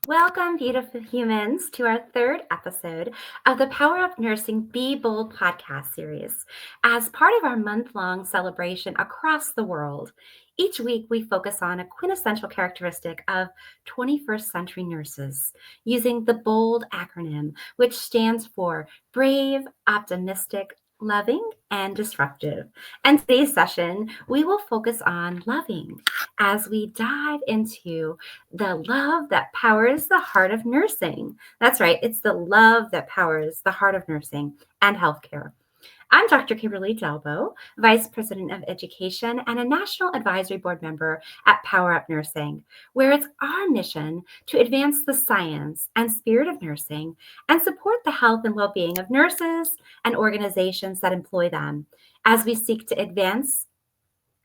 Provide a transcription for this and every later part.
Welcome, beautiful humans, to our third episode of the Power of Nursing B.O.L.D podcast series. As part of our month-long celebration across the world, each week we focus on a quintessential characteristic of 21st century nurses using the B.O.L.D acronym, which stands for brave, optimistic, loving, and disruptive. And today's session, we will focus on loving as we dive into the love that powers the heart of nursing. That's right, it's the love that powers the heart of nursing and healthcare. I'm Dr. Kimberly Delbo, Vice President of Education and a National Advisory Board member at Power Up Nursing, where it's our mission to advance the science and spirit of nursing and support the health and well-being of nurses and organizations that employ them as we seek to advance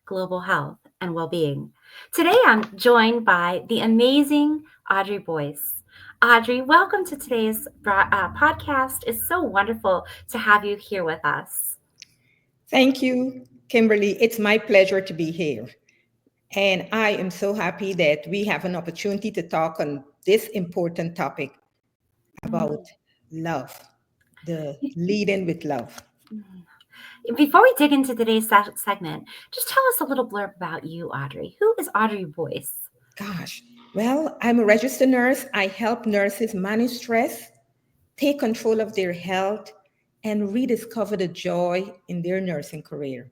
global health and well-being. Today, I'm joined by the amazing Audrey Boyce. Audrey, welcome to today's podcast. It's so wonderful to have you here with us. Thank you, Kimberly. It's my pleasure to be here. And I am so happy that we have an opportunity to talk on this important topic about love, the leading with love. Before we dig into today's segment, just tell us a little blurb about you, Audrey. Who is Audrey Boyce? Gosh, well, I'm a registered nurse. I help nurses manage stress, take control of their health, and rediscover the joy in their nursing career.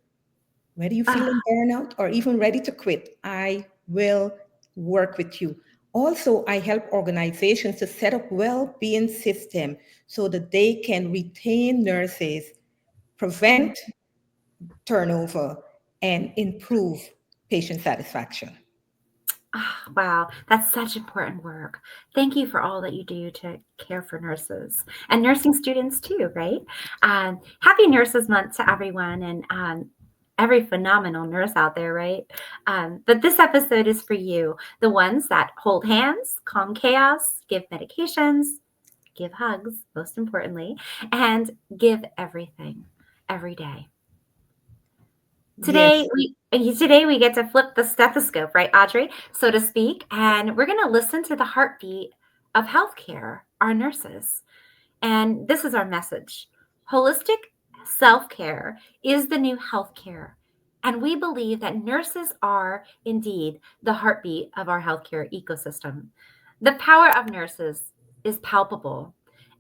Whether you Ah, feeling burnout or even ready to quit, I will work with you. Also, I help organizations to set up well-being system so that they can retain nurses, prevent turnover, and improve patient satisfaction. wow, that's such important work. Thank you for all that you do to care for nurses and nursing students too, right? Happy Nurses Month to everyone and every phenomenal nurse out there, right? But this episode is for you, the ones that hold hands, calm chaos, give medications, give hugs, most importantly, and give everything every day. Yes, Today we get to flip the stethoscope, right, Audrey, so to speak, and we're going to listen to the heartbeat of healthcare, our nurses. And this is our message. Holistic self-care is the new healthcare. And we believe that nurses are indeed the heartbeat of our healthcare ecosystem. The power of nurses is palpable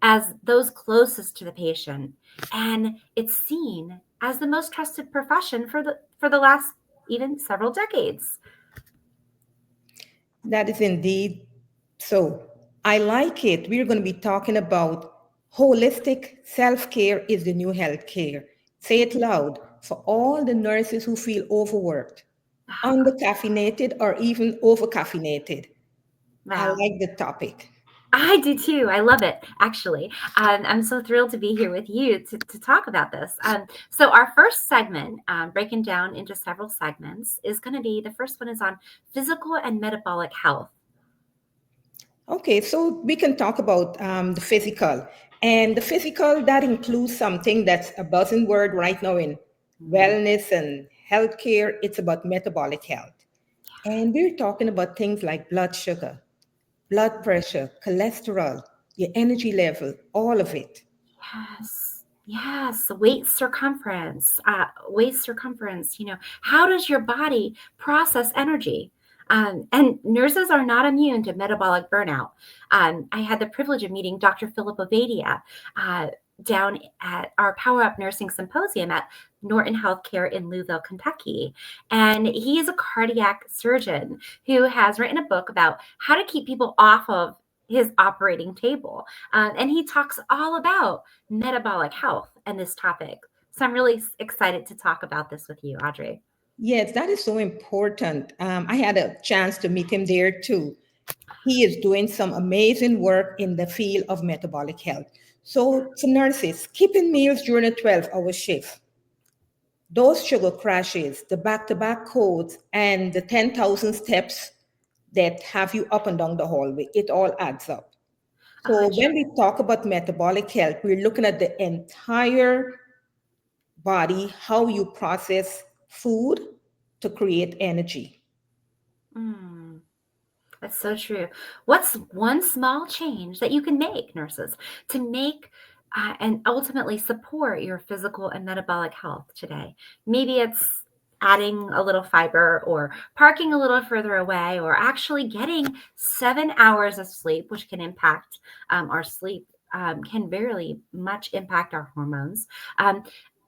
as those closest to the patient, and it's seen as the most trusted profession for the last even several decades. that is indeed so. I like it. We're going to be talking about holistic self care is the new health care. Say it loud for all the nurses who feel overworked, undercaffeinated, or even overcaffeinated. I Wow. like the topic. I do too. I love it, actually. I'm so thrilled to be here with you to talk about this. So, our first segment, breaking down into several segments, is going to be the first one is on physical and metabolic health. Okay, so we can talk about the physical. And the physical, that includes something that's a buzzword right now in Mm, wellness and healthcare. It's about metabolic health. And we're talking about things like blood sugar, blood pressure, cholesterol, your energy level, all of it. Yes. Yes, waist circumference. How does your body process energy? And nurses are not immune to metabolic burnout. I had the privilege of meeting Dr. Philip Ovadia uh, down at our Power Up Nursing Symposium at Norton Healthcare in Louisville, Kentucky. And he is a cardiac surgeon who has written a book about how to keep people off of his operating table. And he talks all about metabolic health and this topic. So I'm really excited to talk about this with you, Audrey. Yes, that is so important. I had a chance to meet him there too. He is doing some amazing work in the field of metabolic health. So, for nurses, skipping meals during a 12-hour shift, those sugar crashes, the back to back codes, and the 10,000 steps that have you up and down the hallway, it all adds up. So, Audrey. when we talk about metabolic health, we're looking at the entire body, how you process food to create energy. Mm. That's so true. What's one small change that you can make, nurses, to make and ultimately support your physical and metabolic health today? Maybe it's adding a little fiber or parking a little further away or actually getting 7 hours of sleep, which can impact our sleep, can very much impact our hormones. Um,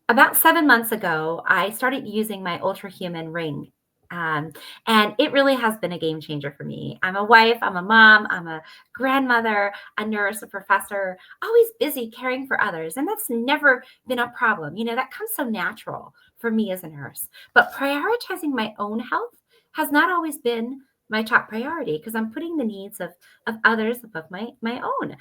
about 7 months ago, I started using my Ultra Human ring. Um, and it really has been a game changer for me. I'm a wife, I'm a mom, I'm a grandmother, a nurse, a professor, always busy caring for others. And that's never been a problem. That comes so natural for me as a nurse. But prioritizing my own health has not always been my top priority because I'm putting the needs of others above my own.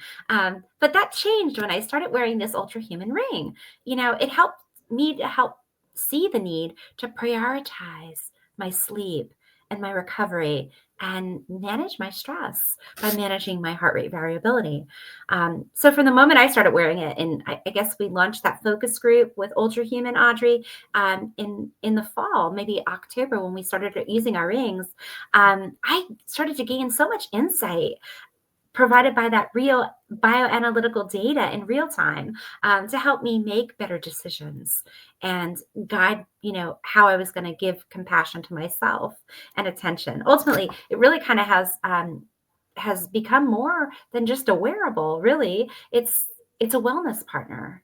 But that changed when I started wearing this ultra human ring. It helped me to help see the need to prioritize my sleep and my recovery and manage my stress by managing my heart rate variability. So from the moment I started wearing it, and I guess we launched that focus group with Ultra Human Audrey in the fall, maybe October when we started using our rings. I started to gain so much insight provided by that real bioanalytical data in real time to help me make better decisions and guide how I was going to give compassion to myself and attention. Ultimately it really kind of has become more than just a wearable. Really, it's a wellness partner.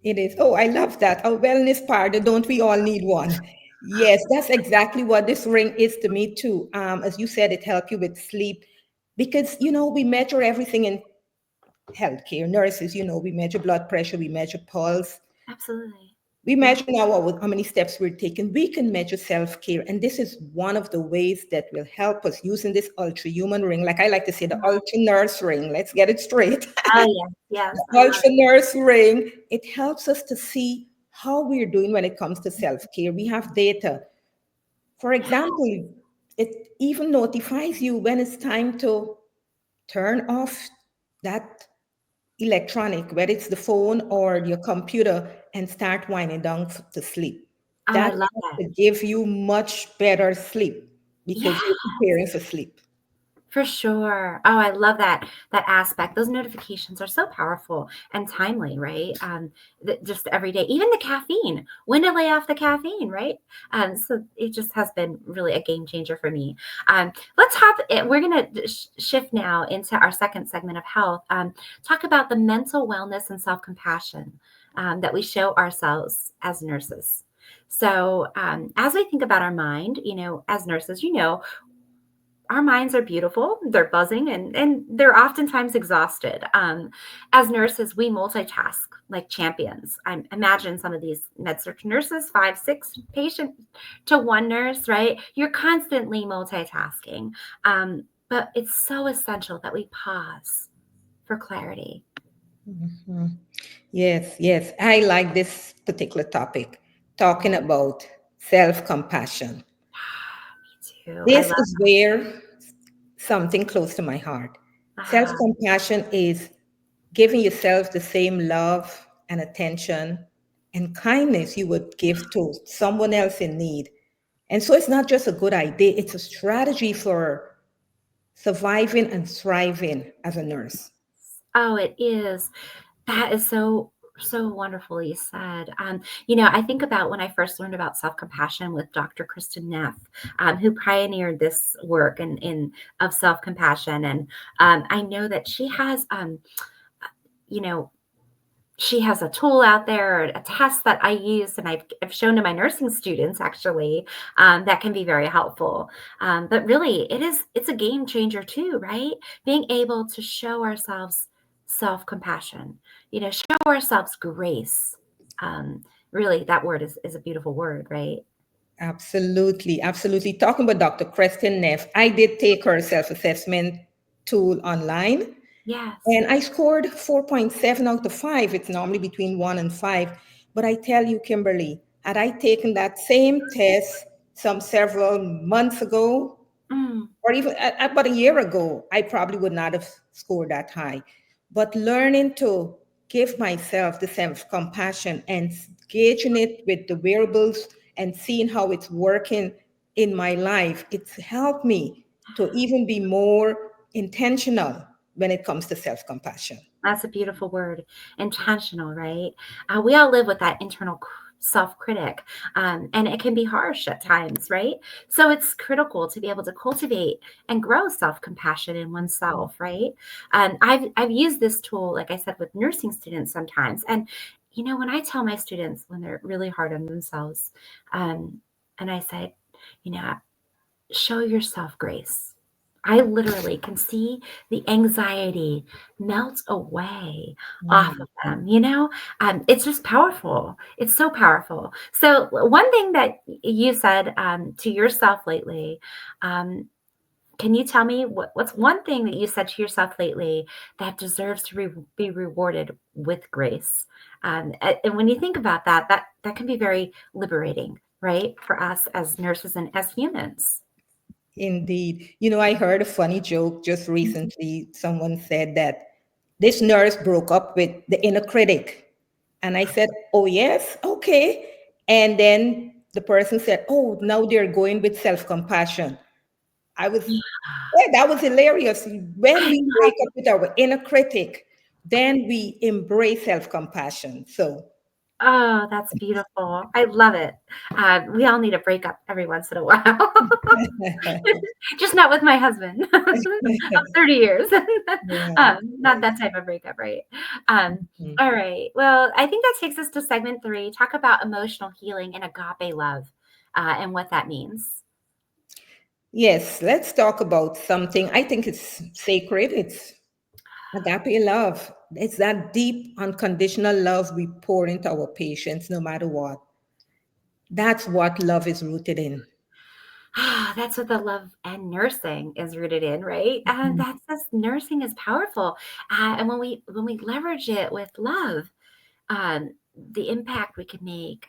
It is. Oh, I love that. A wellness partner. Don't we all need one? Yes, that's exactly what this ring is to me too. As you said, it helps you with sleep because we measure everything in healthcare. Nurses, we measure blood pressure, we measure pulse, Absolutely. we Yeah. measure now how many steps we're taking. We can measure self care, and this is one of the ways that will help us using this ultra human ring. Like I like to say, the ultra nurse ring. Let's get it straight. Oh yes, yes, The I love ultra nurse ring. It helps us to see how we're doing when it comes to self care. We have data. For it. example, it even notifies you when it's time to turn off that electronic, whether it's the phone or your computer, and start winding down to sleep. Oh, I That love helps that. to give you much better sleep Yeah. because you're preparing for sleep. For sure. Oh, I love that aspect. Those notifications are so powerful and timely, right? Just every day, even the caffeine. When to lay off the caffeine, right? So it just has been really a game changer for me. Let's hop. We're gonna shift now into our second segment of health. Talk about the mental wellness and self compassion that we show ourselves as nurses. So, as we think about our mind, as nurses, our minds are beautiful, they're buzzing, and they're oftentimes exhausted. As nurses, we multitask like champions. I imagine some of these med surg nurses, 5, 6 patients to one nurse, right? You're constantly multitasking. But it's so essential that we pause for clarity. Mhm. Yes, yes. I like this particular topic, talking about self compassion. Me too. I This love. is where something close to my heart. Self Ah, compassion is giving yourself the same love and attention and kindness you would give to someone else in need. And so it's not just a good idea, it's a strategy for surviving and thriving as a nurse. oh, it is. That is so wonderfully said. I think about when I first learned about self compassion with Dr. Kristen Neff, who pioneered this work in of self compassion, and I know that you know, she has a tool out there, a test that I use, and I've shown to my nursing students actually that can be very helpful. But really, it's a game changer too, right? Being able to show ourselves self compassion, show ourselves grace. Um, Really, that word is a beautiful word, right? Absolutely, absolutely. Talking about Dr. Kristen Neff, I did take her self assessment tool online. Yes. And I scored 4.7 out of 5. It's normally between 1 and 5. But I tell you, Kimberly, had I taken that same test some several months ago, Mm, or even about a year ago, I probably would not have scored that high. But learning to give myself the self compassion and gauging it with the wearables and seeing how it's working in my life, it's helped me. to even be more intentional when it comes to self compassion. That's a beautiful word, intentional, right? We all live with that internal self critic, and it can be harsh at times, right? So it's critical to be able to cultivate and grow self compassion in oneself, right? I've used this tool, like I said, with nursing students sometimes. And, when I tell my students when they're really hard on themselves, um, and I say, you know, show yourself grace. I literally can see the anxiety melt away off Mm. of them. It's just powerful. It's so powerful. So, one thing that you said to yourself lately, um, can you tell me what's one thing that you said to yourself lately that deserves to be rewarded with grace? And when you think about that, that can be very liberating, right, for us as nurses and as humans. Indeed. I heard a funny joke just recently. Someone said that this nurse broke up with the inner critic. And I said, oh, yes, okay. And then the person said, oh, now they're going with self compassion. I was, yeah, that was hilarious. When we break up with our inner critic, then we embrace self compassion. So, Oh, that's beautiful. I love it. We all need a breakup every once in a while. Just not with my husband of 30 years. right. Not that type of breakup, right? Um, all right. Well, I think that takes us to segment 3. Talk about emotional healing and agape love, and what that means. Yes, let's talk about something. I think it's sacred. It's agape love. It's that deep, unconditional love we pour into our patients no matter what. That's what love is rooted in. That's what the love and nursing is rooted in, right? And Mhm. that's just nursing is powerful. And when we leverage it with love, um, the impact we can make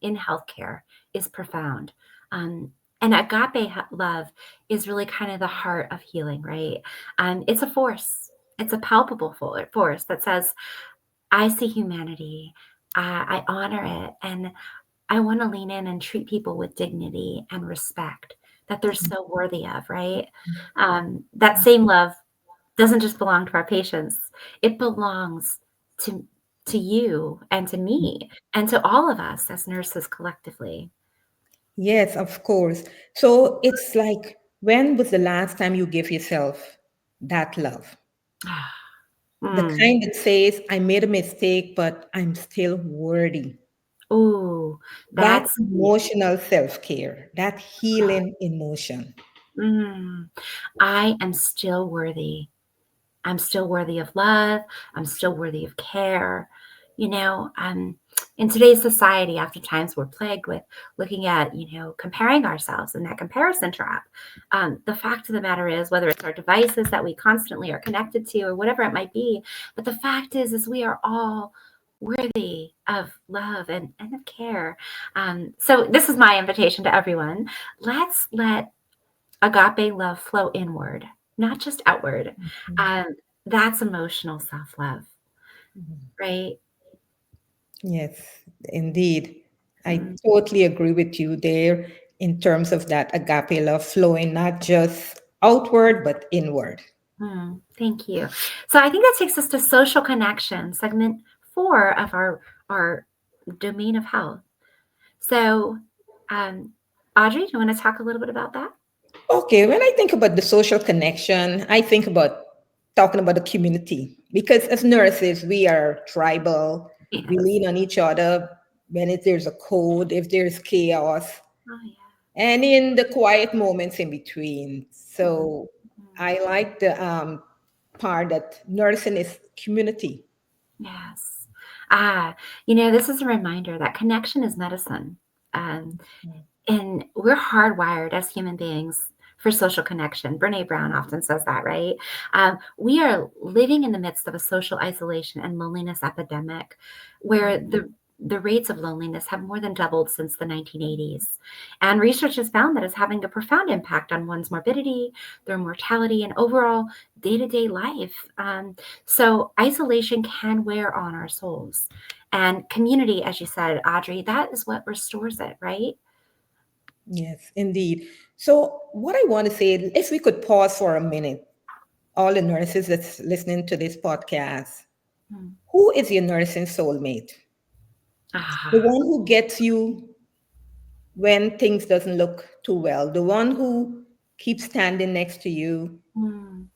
in healthcare is profound. Um, and agape love is really kind of the heart of healing, right? It's a force. It's a palpable force that says, "I see humanity. I honor it, and I want to lean in and treat people with dignity and respect that they're so worthy of." Right? That same love doesn't just belong to our patients. It belongs to you and to me and to all of us as nurses collectively. Yes, of course. So it's like, when was the last time you gave yourself that love? The Mm. kind that says, I made a mistake, but I'm still worthy. Ooh, That that's deep. emotional self care, that healing emotion. Mm. I am still worthy. I'm still worthy of love. I'm still worthy of care. In today's society, oftentimes we're plagued with looking at, comparing ourselves in that comparison trap. The fact of the matter is, whether it's our devices that we constantly are connected to or whatever it might be, but the fact is we are all worthy of love and of care. So this is my invitation to everyone. Let's let agape love flow inward, not just outward. Mhm. Um, that's emotional self love, Mhm. right? Yes, indeed. I Mm, totally agree with you there in terms of that agape love flowing not just outward, but inward. thank you. So I think that takes us to social connection, segment 4 of our domain of health. So, um, Audrey, do you want to talk a little bit about that? Okay, when I think about the social connection, I think about talking about the community because as nurses, we are tribal. We Yes. lean on each other when there's a code, if there's chaos, Oh and in the quiet moments in between. yeah. So I like the part that nursing is community. Yes. Ah, this is a reminder that connection is medicine. Um, and we're hardwired as human beings for social connection. Brene Brown often says that, right? We are living in the midst of a social isolation and loneliness epidemic where the rates of loneliness have more than doubled since the 1980s. And research has found that it's having a profound impact on one's morbidity, their mortality, and overall day to day life. So, isolation can wear on our souls. And community, as you said, Audrey, that is what restores it, right? Yes, indeed. So, what I want to say, if we could pause for a minute, all the nurses that's listening to this podcast, Mm. who is your nursing soulmate? The Ah. one who gets you when things doesn't look too well, the one who keeps standing next to you Mm.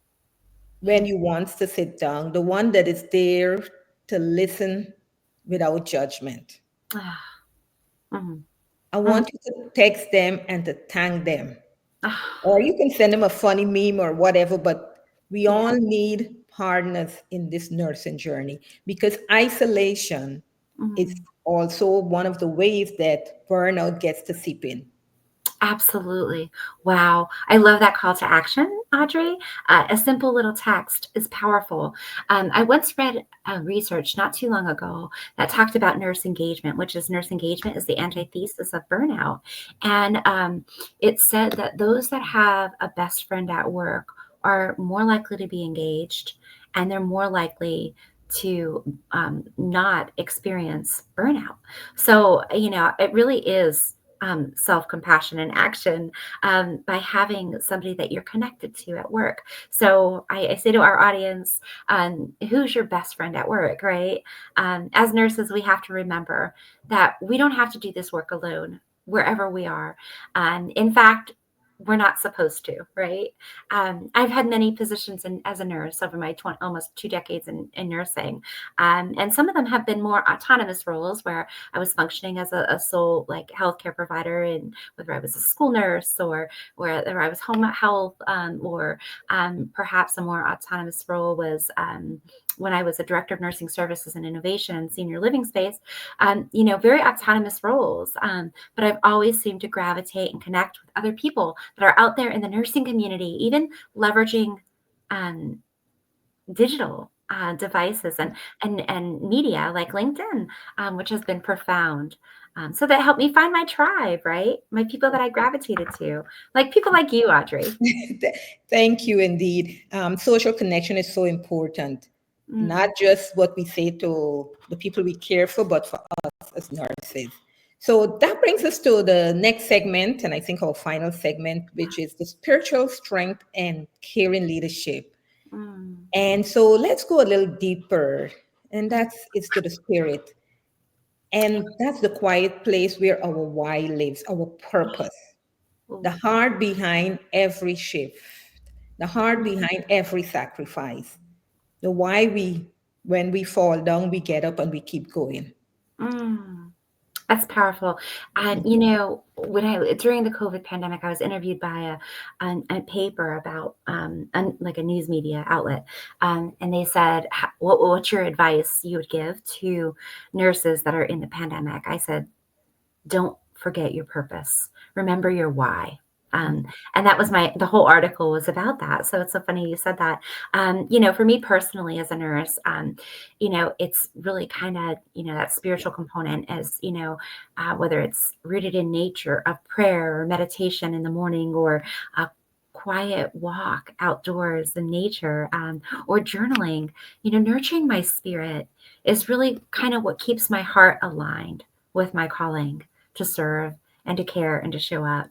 when you want to sit down, the one that is there to listen without judgment. Ah. Mm. I Mm. want you to text them and to thank them. Or Ah. you can send them a funny meme or whatever, but we Yeah. all need partners in this nursing journey because isolation is Mm. also one of the ways that burnout gets to seep in. Absolutely. Wow. I love that call to action, Audrey. A simple little text is powerful. I once read research not too long ago that talked about nurse engagement, which is nurse engagement is the antithesis of burnout. And it said that those that have a best friend at work are more likely to be engaged and they're more likely to not experience burnout. So, it really is self compassion in action by having somebody that you're connected to at work. So I say to our audience, who's your best friend at work, right? As nurses, we have to remember that we don't have to do this work alone wherever we are. In fact, we're not supposed to, right? I've had many positions as a nurse over my almost 2 decades in nursing. And some of them have been more autonomous roles where I was functioning as a sole like healthcare provider, and whether I was a school nurse or whether I was home health, or perhaps a more autonomous role was when I was a director of nursing services and innovation and senior living space. Very autonomous roles. But I've always seemed to gravitate and connect with other people that are out there in the nursing community, even leveraging um, digital devices and media like LinkedIn, which has been profound. So that helped me find my tribe, right? My people that I gravitated to, like people like you, Audrey. Thank you indeed. Social connection is so important, not Mm, just what we say to the people we care for, but for us as nurses. So that brings us to the next segment, and I think our final segment, which is the spiritual strength and caring leadership. mm, And so let's go a little deeper, and that's it's to the spirit. And that's the quiet place where our why lives, our purpose, the ooh, heart behind every shift, the heart behind every sacrifice, the why when we fall down, we get up and we keep going. mm. That's powerful. And when I during the COVID pandemic, I was interviewed by a paper about like a news media outlet, and they said, "What's your advice you would give to nurses that are in the pandemic?" I said, don't forget your purpose. Remember your why. And that was the whole article was about that. So it's so funny you said that. For me personally as a nurse, it's really kind of, that spiritual component as, whether it's rooted in nature of prayer or meditation in the morning or a quiet walk outdoors in nature, or journaling, nurturing my spirit is really kind of what keeps my heart aligned with my calling to serve and to care and to show up.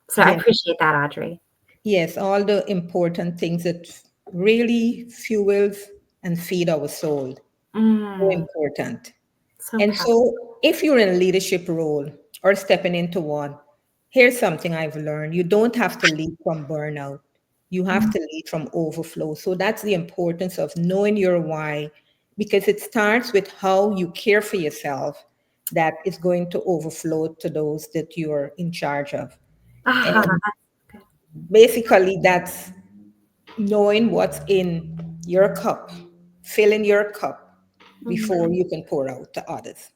So I Yes, appreciate that, Audrey. yes, all the important things that really fuels and feed our soul. So Mm, important. so And powerful. so, if you're in a leadership role or stepping into one, here's something I've learned. You don't have to lead from burnout, you have Mm, to lead from overflow. So, that's the importance of knowing your why, because it starts with how you care for yourself that is going to overflow to those that you're in charge of. ah, And that's good. basically, that's knowing what's in your cup, filling your cup before Mm, you can pour out to others.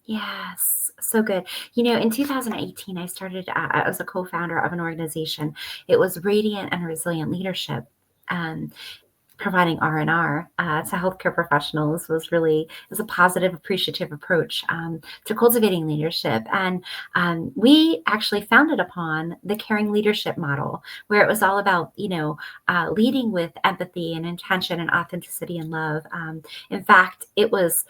yes, so good. In 2018, I was a co-founder of an organization. It was Radiant and Resilient Leadership. Um, Providing R&R to healthcare professionals was a positive, appreciative approach to cultivating leadership. And we actually founded upon the caring leadership model, where it was all about, leading with empathy and intention and authenticity and love. In fact, it was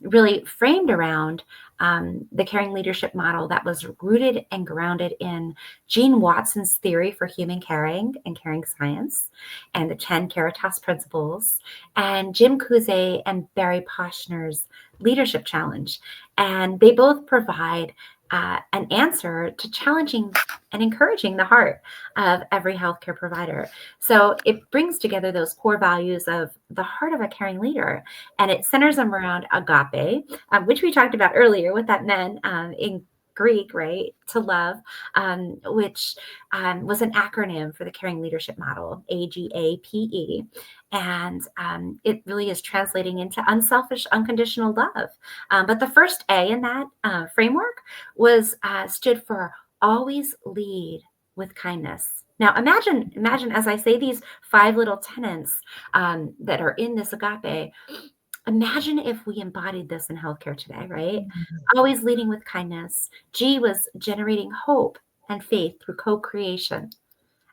really framed around the caring leadership model that was rooted and grounded in Gene Watson's theory for human caring and caring science, and the 10 Caritas principles, and Jim Kuze and Barry Poshner's leadership challenge. And they both provide an answer to challenging and encouraging the heart of every healthcare provider. So it brings together those core values of the heart of a caring leader, and it centers them around agape, which we talked about earlier, what that meant in Greek, right? To love, which was an acronym for the caring leadership model, AGAPE. And it really is translating into unselfish, unconditional love. But the first A in that framework was stood for always lead with kindness. Now imagine as I say these five little tenets that are in this agape. Imagine if we embodied this in healthcare today, right? Always leading with kindness. G was generating hope and faith through co-creation.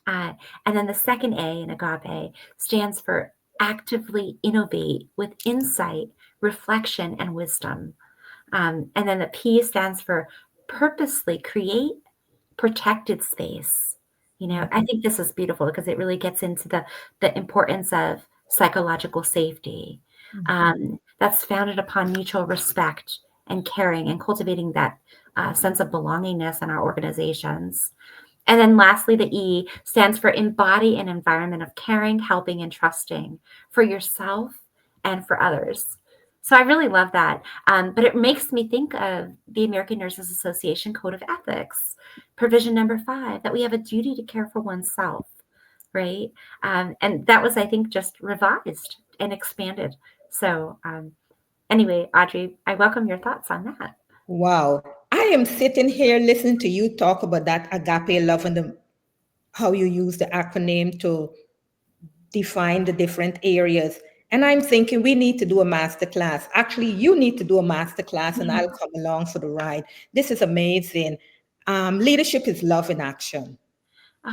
Uh, and then the second A in agape stands for actively innovate with insight, reflection, and wisdom. And then the P stands for purposely create protected space. I think this is beautiful because it really gets into the importance of psychological safety, that's founded upon mutual respect and caring and cultivating that sense of belongingness in our organizations. And then lastly, the E stands for embody an environment of caring, helping, and trusting for yourself and for others. So I really love that. But it makes me think of the American Nurses Association Code of Ethics, provision number 5, that we have a duty to care for oneself, right? And that was, I think, just revised and expanded. So anyway, Audrey, I welcome your thoughts on that. Wow. I am sitting here listening to you talk about that agape love and how you use the acronym to define the different areas. And I'm thinking we need to do a master class. Actually, you need to do a master class, and I'll come along for the ride. This is amazing. Leadership is love in action.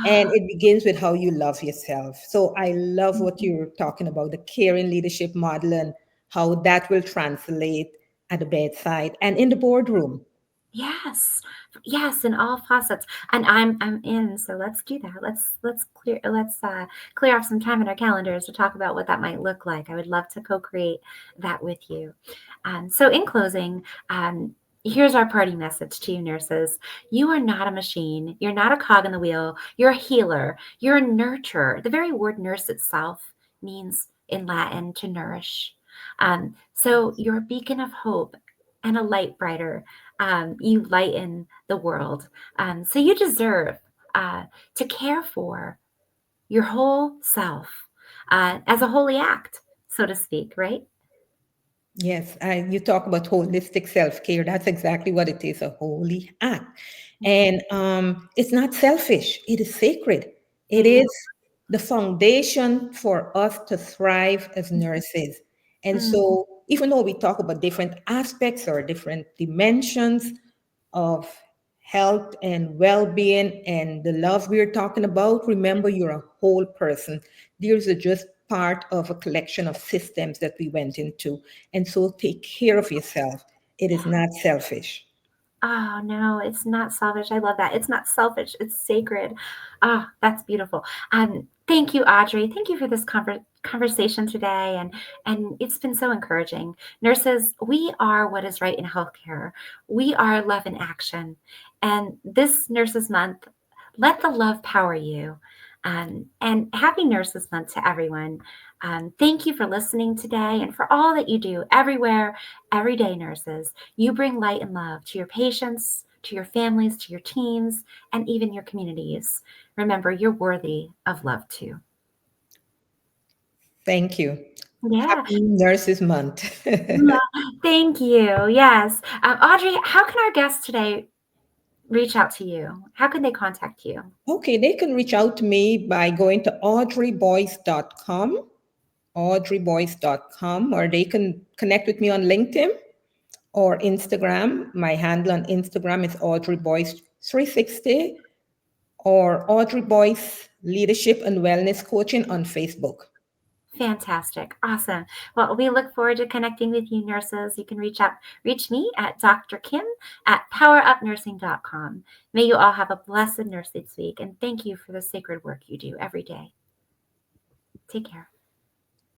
And Ah, it begins with how you love yourself. So I love what you're talking about, the caring leadership model and how that will translate at the bedside and in the boardroom. yes, yes, in all facets, and I'm in. So let's do that. Let's clear off some time in our calendars to talk about what that might look like. I would love to co-create that with you. So in closing, here's our party message to you, nurses. You are not a machine. You're not a cog in the wheel. You're a healer. You're a nurturer. The very word nurse itself means in Latin to nourish. So you're a beacon of hope and a light brighter. You lighten the world. So you deserve to care for your whole self as a holy act, so to speak, right? Yes, you talk about holistic self care. That's exactly what it is, a holy act. And it's not selfish, it is sacred. It Yeah. is the foundation for us to thrive as nurses. And Mm, so, even though we talk about different aspects or different dimensions of health and well-being and the love we're talking about, remember you're a whole person. These are just part of a collection of systems that we went into. And so take care of yourself. It is yeah. not selfish. Oh, no, it's not selfish. I love that. It's not selfish, it's sacred. Ah, that's beautiful. Thank you, Audrey. Thank you for this conversation today. And it's been so encouraging. Nurses, we are what is right in healthcare. We are love in action. And this Nurses Month, let the love power you. And happy Nurses Month to everyone. Thank you for listening today and for all that you do everywhere, every day, nurses. You bring light and love to your patients, to your families, to your teams, and even your communities. Remember, you're worthy of love too. Thank you. Yeah. Happy Nurses Month. Yeah. Thank you. Yes. Audrey, how can our guests today reach out to you? How can they contact you? Okay, they can reach out to me by going to audreyboyce.com, audreyboyce.com, or they can connect with me on LinkedIn or Instagram. My handle on Instagram is Audrey Boyce 360 or Audrey Boyce Leadership and Wellness Coaching on Facebook. Fantastic. Awesome. Well, we look forward to connecting with you, nurses. You can reach me at Dr. Kim at powerupnursing.com. May you all have a blessed Nurses Week, and thank you for the sacred work you do every day. Take care.